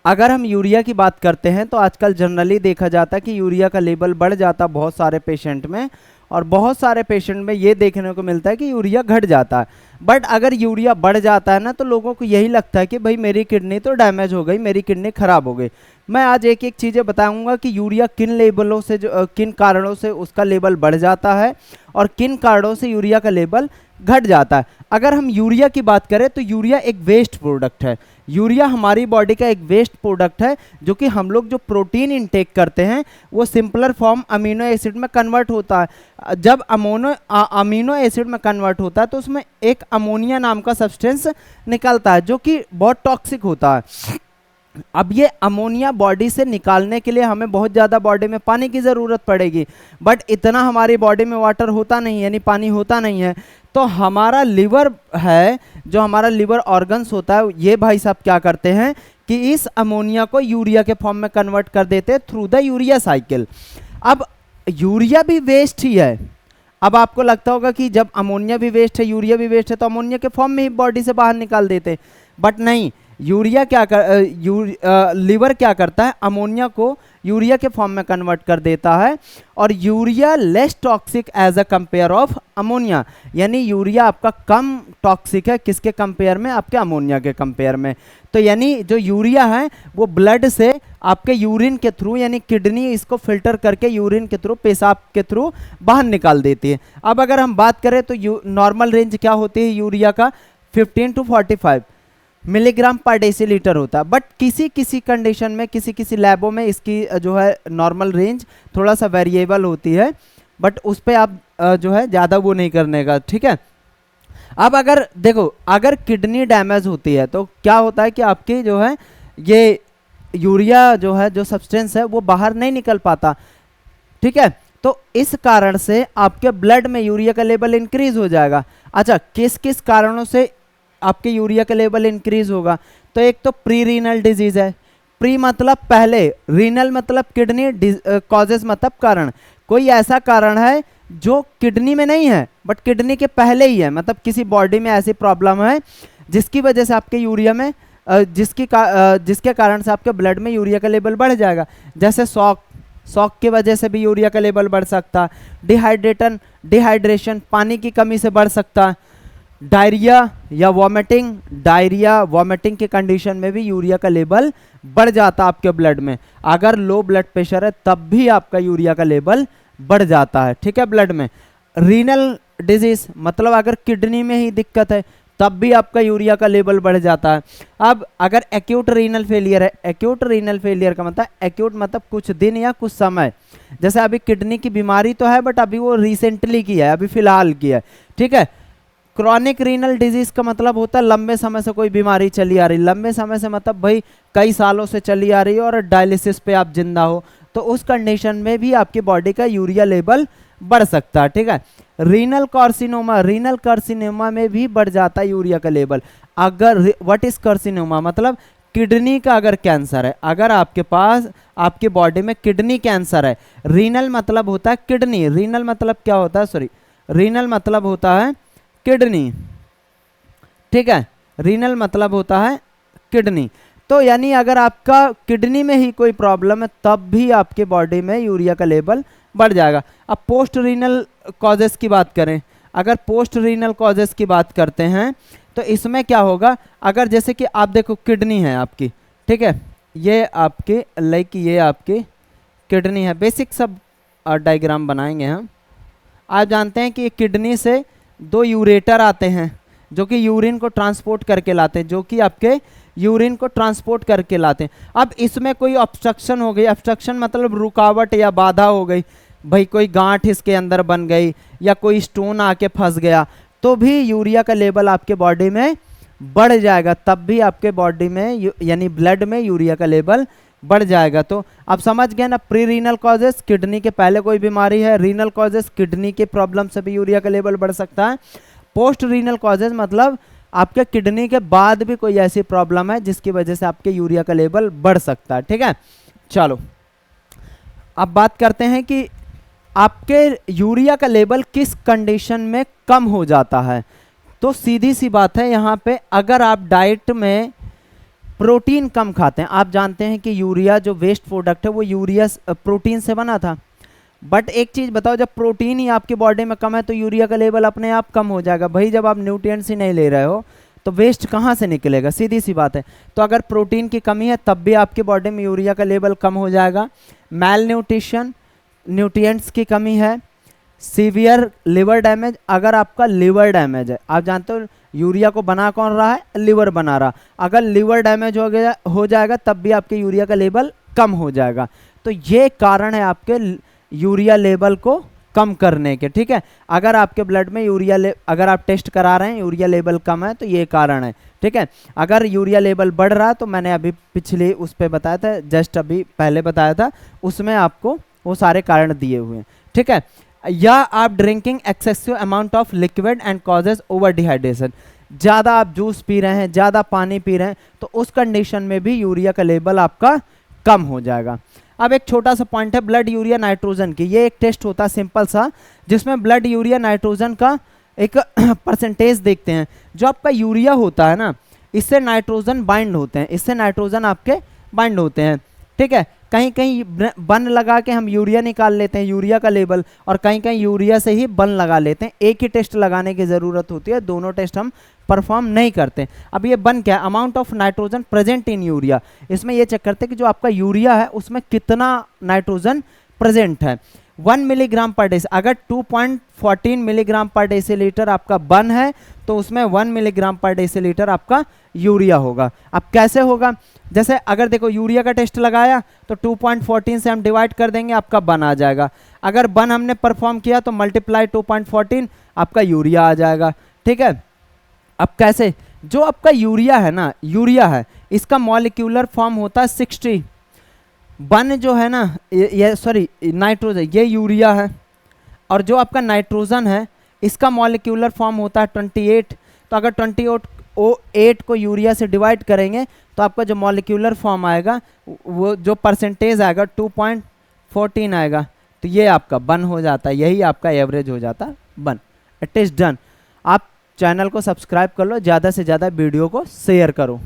अगर हम यूरिया की बात करते हैं तो आजकल जनरली देखा जाता है कि यूरिया का लेवल बढ़ जाता है बहुत सारे पेशेंट में, और बहुत सारे पेशेंट में ये देखने को मिलता है कि यूरिया घट जाता है। बट अगर यूरिया बढ़ जाता है ना, तो लोगों को यही लगता है कि भाई मेरी किडनी तो डैमेज हो गई, मेरी किडनी खराब हो गई। मैं आज एक एक चीज़ें बताऊंगा कि यूरिया किन लेवलों से किन कारणों से उसका लेवल बढ़ जाता है और किन कारणों से यूरिया का लेवल घट जाता है। अगर हम यूरिया की बात करें तो यूरिया एक वेस्ट प्रोडक्ट है। यूरिया हमारी बॉडी का एक वेस्ट प्रोडक्ट है, जो कि हम लोग जो प्रोटीन इनटेक करते हैं वो सिंपलर फॉर्म अमीनो एसिड में कन्वर्ट होता है। जब अमीनो एसिड में कन्वर्ट होता है तो उसमें एक अमोनिया नाम का सब्सटेंस निकलता है, जो कि बहुत टॉक्सिक होता है। अब ये अमोनिया बॉडी से निकालने के लिए हमें बहुत ज़्यादा बॉडी में पानी की ज़रूरत पड़ेगी, बट इतना हमारी बॉडी में वाटर होता नहीं है, यानी पानी होता नहीं है। तो हमारा लिवर है, जो हमारा लिवर ऑर्गन्स होता है, ये भाई साहब क्या करते हैं कि इस अमोनिया को यूरिया के फॉर्म में कन्वर्ट कर देते हैं थ्रू द यूरिया साइकिल। अब यूरिया भी वेस्ट ही है। अब आपको लगता होगा कि जब अमोनिया भी वेस्ट है, यूरिया भी वेस्ट है, तो अमोनिया के फॉर्म में ही बॉडी से बाहर निकाल देते, बट नहीं। यूरिया क्या लिवर क्या करता है, अमोनिया को यूरिया के फॉर्म में कन्वर्ट कर देता है, और urea less toxic as a compare of ammonia, यानी यूरिया आपका कम टॉक्सिक है किसके कंपेयर में, आपके अमोनिया के कंपेयर में। तो यानी जो यूरिया है वो ब्लड से आपके यूरिन के थ्रू, यानी किडनी इसको फिल्टर करके यूरिन के थ्रू, पेशाब के थ्रू बाहर निकाल देती है। अब अगर हम बात करें तो नॉर्मल रेंज क्या होती है यूरिया का, 15 to 45 मिलीग्राम पर डेसीलीटर होता है। बट किसी किसी कंडीशन में, किसी किसी लैबों में इसकी जो है नॉर्मल रेंज थोड़ा सा वेरिएबल होती है, बट उस पर आप जो है ज़्यादा वो नहीं करने का, ठीक है। अब अगर देखो, अगर किडनी डैमेज होती है तो क्या होता है कि आपकी जो है ये यूरिया जो है, जो सब्सटेंस है, वो बाहर नहीं निकल पाता, ठीक है। तो इस कारण से आपके ब्लड में यूरिया का लेवल इंक्रीज हो जाएगा। अच्छा, किस किस कारणों से आपके यूरिया का लेवल इंक्रीज होगा, तो एक तो प्री रीनल डिजीज है। प्री मतलब पहले, रीनल मतलब किडनी, कॉजेस मतलब कारण। कोई ऐसा कारण है जो किडनी में नहीं है बट किडनी के पहले ही है, मतलब किसी बॉडी में ऐसी प्रॉब्लम है जिसकी वजह से आपके यूरिया में जिसके कारण से आपके ब्लड में यूरिया का लेवल बढ़ जाएगा। जैसे शॉक की वजह से भी यूरिया का लेवल बढ़ सकता है। डिहाइड्रेशन पानी की कमी से बढ़ सकता है। डायरिया वॉमिटिंग की कंडीशन में भी यूरिया का लेवल बढ़ जाता है आपके ब्लड में। अगर लो ब्लड प्रेशर है तब भी आपका यूरिया का लेवल बढ़ जाता है, ठीक है, ब्लड में। रीनल डिजीज मतलब अगर किडनी में ही दिक्कत है तब भी आपका यूरिया का लेवल बढ़ जाता है। अब अगर एक्यूट रीनल फेलियर है, एक्यूट रीनल फेलियर का मतलब, एक्यूट मतलब कुछ दिन या कुछ समय, जैसे अभी किडनी की बीमारी तो है बट अभी वो रिसेंटली की है, अभी फिलहाल की है, ठीक है। क्रॉनिक रीनल डिजीज का मतलब होता है लंबे समय से कोई बीमारी चली आ रही, लंबे समय से मतलब भाई कई सालों से चली आ रही है और डायलिसिस पे आप जिंदा हो, तो उस कंडीशन में भी आपकी बॉडी का यूरिया लेवल बढ़ सकता है, ठीक है। रीनल कार्सिनोमा में भी बढ़ जाता है यूरिया का लेवल। अगर व्हाट इज कार्सिनोमा मतलब किडनी का अगर कैंसर है, अगर आपके पास आपके बॉडी में किडनी कैंसर है, रीनल मतलब होता है किडनी, रीनल मतलब क्या होता है, सॉरी, रीनल मतलब होता है किडनी, ठीक है, रीनल मतलब होता है किडनी। तो यानी अगर आपका किडनी में ही कोई प्रॉब्लम है तब भी आपके बॉडी में यूरिया का लेवल बढ़ जाएगा। अब पोस्ट रीनल कॉजेस की बात करें, अगर पोस्ट रीनल कॉजेस की बात करते हैं तो इसमें क्या होगा, अगर जैसे कि आप देखो किडनी है आपकी, ठीक है, ये आपके ये आपकी किडनी है, बेसिक सब डायग्राम बनाएंगे हम। आप जानते हैं कि किडनी से दो यूरेटर आते हैं जो कि यूरिन को ट्रांसपोर्ट करके लाते हैं, जो कि आपके यूरिन को ट्रांसपोर्ट करके लाते हैं। अब इसमें कोई ऑब्स्ट्रक्शन हो गई, ऑब्स्ट्रक्शन मतलब रुकावट या बाधा हो गई, भाई कोई गांठ इसके अंदर बन गई या कोई स्टोन आके फंस गया, तो भी यूरिया का लेवल आपके बॉडी में बढ़ जाएगा, तब भी आपके बॉडी में यानी ब्लड में यूरिया का लेवल बढ़ जाएगा। तो आप समझ गए ना, प्री रीनल कॉजेस किडनी के पहले कोई बीमारी है, रीनल कॉजेस किडनी के प्रॉब्लम से भी यूरिया का लेवल बढ़ सकता है, पोस्ट रीनल कॉजेस मतलब आपके किडनी के बाद भी कोई ऐसी प्रॉब्लम है जिसकी वजह से आपके यूरिया का लेवल बढ़ सकता है, ठीक है। चलो अब बात करते हैं कि आपके यूरिया का लेवल किस कंडीशन में कम हो जाता है। तो सीधी सी बात है यहाँ पे, अगर आप डाइट में प्रोटीन कम खाते हैं। आप जानते हैं कि यूरिया जो वेस्ट प्रोडक्ट है वो यूरिया प्रोटीन से बना था, बट एक चीज़ बताओ, जब प्रोटीन ही आपकी बॉडी में कम है तो यूरिया का लेवल अपने आप कम हो जाएगा। भाई जब आप न्यूट्रिएंट्स ही नहीं ले रहे हो तो वेस्ट कहाँ से निकलेगा, सीधी सी बात है। तो अगर प्रोटीन की कमी है तब भी आपकी बॉडी में यूरिया का लेवल कम हो जाएगा। मैल न्यूट्रिशन, न्यूट्रिएंट्स की कमी है, सीवियर लिवर डैमेज, अगर आपका लिवर डैमेज है, आप जानते हो यूरिया को बना कौन रहा है, लिवर बना रहा, अगर लिवर डैमेज हो जाएगा तब भी आपके यूरिया का लेवल कम हो जाएगा। तो ये कारण है आपके यूरिया लेवल को कम करने के, ठीक है। अगर आपके ब्लड में अगर आप टेस्ट करा रहे हैं यूरिया लेवल कम है तो ये कारण है, ठीक है। अगर यूरिया लेवल बढ़ रहा है तो मैंने अभी पिछले उस पर बताया था, जस्ट अभी पहले बताया था, उसमें आपको वो सारे कारण दिए हुए हैं, ठीक है। या आप drinking excessive amount of liquid and causes over dehydration, ज़्यादा आप जूस पी रहे हैं, ज़्यादा पानी पी रहे हैं तो उस कंडीशन में भी यूरिया का लेवल आपका कम हो जाएगा। अब एक छोटा सा पॉइंट है ब्लड यूरिया नाइट्रोजन की, ये एक टेस्ट होता है सिंपल सा, जिसमें ब्लड यूरिया नाइट्रोजन का एक परसेंटेज देखते हैं। जो आपका यूरिया होता है ना, इससे नाइट्रोजन बाइंड होते हैं, इससे नाइट्रोजन आपके बाइंड होते हैं, ठीक है। कहीं कहीं बन लगा के हम यूरिया निकाल लेते हैं, यूरिया का लेवल, और कहीं कहीं यूरिया से ही बन लगा लेते हैं। एक ही टेस्ट लगाने की ज़रूरत होती है, दोनों टेस्ट हम परफॉर्म नहीं करते। अब ये बन क्या है, amount of nitrogen present in urea, इसमें ये चेक करते हैं कि जो आपका यूरिया है उसमें कितना नाइट्रोजन प्रेजेंट है। 1 मिलीग्राम पर डेसी, अगर 2.14 मिलीग्राम पर डेसीलीटर आपका बन है तो उसमें 1 मिलीग्राम पर डेसीलीटर आपका यूरिया होगा। अब कैसे होगा, जैसे अगर देखो यूरिया का टेस्ट लगाया तो 2.14 से हम डिवाइड कर देंगे, आपका बन आ जाएगा। अगर बन हमने परफॉर्म किया तो मल्टीप्लाई 2.14 आपका यूरिया आ जाएगा, ठीक है। अब कैसे, जो आपका यूरिया है ना, यूरिया है इसका मॉलिक्यूलर फॉर्म होता है 60, बन जो है ना ये सॉरी नाइट्रोजन, ये यूरिया है, और जो आपका नाइट्रोजन है इसका मॉलिक्यूलर फॉर्म होता है 28। तो अगर 28 को यूरिया से डिवाइड करेंगे तो आपका जो मॉलिक्यूलर फॉर्म आएगा, वो जो परसेंटेज आएगा 2.14 आएगा, तो ये आपका बन हो जाता है, यही आपका एवरेज हो जाता है बन। It is done. आप चैनल को सब्सक्राइब कर लो, ज़्यादा से ज़्यादा वीडियो को शेयर करो।